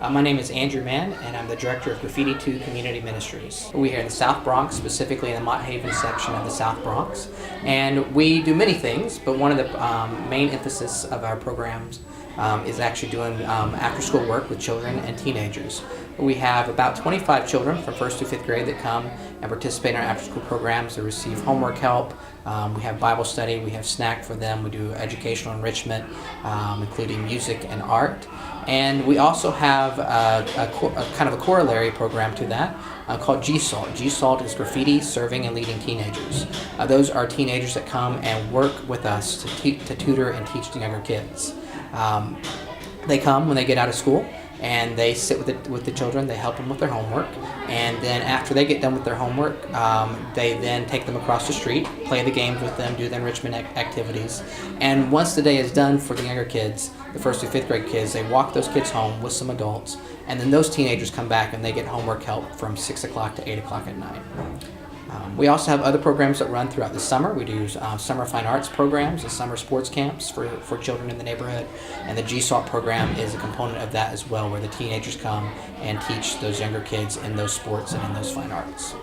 My name is Andrew Mann, and I'm the director of Graffiti 2 Community Ministries. We're here in the South Bronx, specifically in the Mott Haven section of the South Bronx. And we do many things, but one of the main emphasis of our programs is actually doing after-school work with children and teenagers. We have about 25 children from 1st through 5th grade that come and participate in our after-school programs. They receive homework help. We have Bible study. We have snack for them. We do educational enrichment, including music and art. And we also have a kind of a corollary program to that called G-SALT. G-SALT is Graffiti, Serving, and Leading Teenagers. Those are teenagers that come and work with us to tutor and teach the younger kids. They come when they get out of school, and they sit with the children. They help them with their homework, and then after they get done with their homework, they then take them across the street, play the games with them, do the enrichment activities, and once the day is done for the younger kids, the 1st through 5th grade kids, they walk those kids home with some adults, and then those teenagers come back and they get homework help from 6 o'clock to 8 o'clock at night. We also have other programs that run throughout the summer. We do summer fine arts programs and summer sports camps for children in the neighborhood. And the G-SALT program is a component of that as well, where the teenagers come and teach those younger kids in those sports and in those fine arts.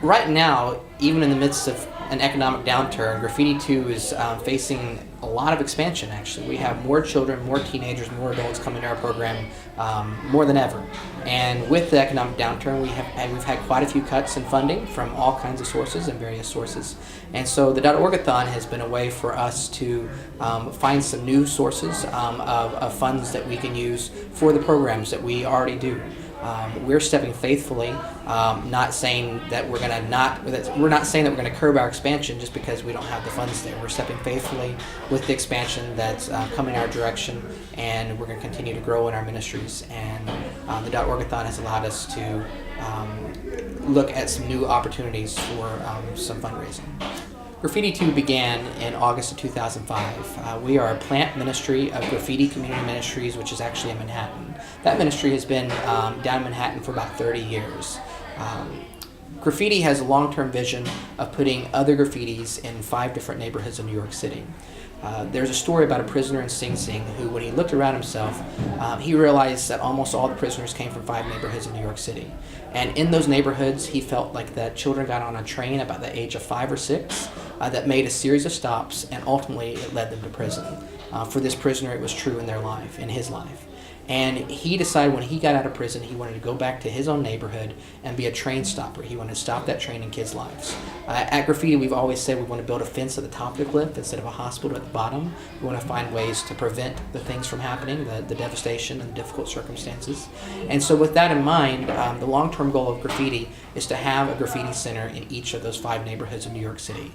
Right now, even in the midst of an economic downturn, Graffiti 2 is facing a lot of expansion, actually. We have more children, more teenagers, more adults coming to our program more than ever. And with the economic downturn, we've had quite a few cuts in funding from all kinds of sources and various sources. And so the .org-a-thon has been a way for us to find some new sources of funds that we can use for the programs that we already do. We're stepping faithfully, not saying that we're not saying that we're going to curb our expansion just because we don't have the funds there. We're stepping faithfully with the expansion that's coming our direction, and we're going to continue to grow in our ministries. And the .org-a-thon has allowed us to look at some new opportunities for some fundraising. Graffiti 2 began in August of 2005. We are a plant ministry of Graffiti Community Ministries, which is actually in Manhattan. That ministry has been down in Manhattan for about 30 years. Graffiti has a long-term vision of putting other graffitis in 5 different neighborhoods in New York City. There's a story about a prisoner in Sing Sing who, when he looked around himself, he realized that almost all the prisoners came from 5 neighborhoods in New York City. And in those neighborhoods, he felt like that children got on a train about the age of 5 or 6 that made a series of stops, and ultimately it led them to prison. For this prisoner, it was true in their life, in his life. And he decided when he got out of prison, he wanted to go back to his own neighborhood and be a train stopper. He wanted to stop that train in kids' lives. At Graffiti, we've always said we want to build a fence at the top of the cliff instead of a hospital at the bottom. We want to find ways to prevent the things from happening, the devastation and the difficult circumstances. And so with that in mind, the long-term goal of Graffiti is to have a graffiti center in each of those 5 neighborhoods in New York City,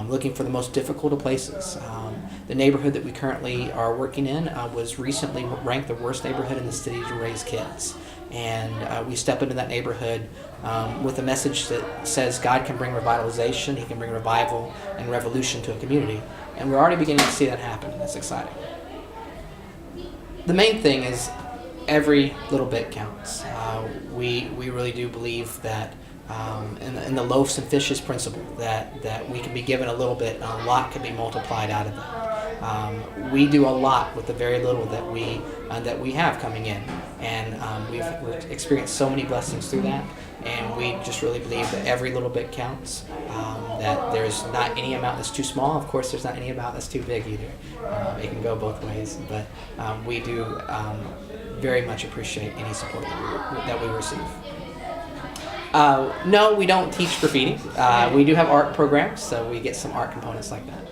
looking for the most difficult of places. The neighborhood that we currently are working in was recently ranked the worst neighborhood in the city to raise kids. And we step into that neighborhood with a message that says God can bring revitalization, He can bring revival and revolution to a community. And we're already beginning to see that happen. That's exciting. The main thing is every little bit counts. We really do believe that in the loaves and fishes principle, that we can be given a little bit and a lot can be multiplied out of that. We do a lot with the very little that we have coming in, and we've experienced so many blessings through that, and we just really believe that every little bit counts, that there's not any amount that's too small. Of course, there's not any amount that's too big either. It can go both ways, but we do very much appreciate any support that we receive. No, we don't teach graffiti. We do have art programs, so we get some art components like that.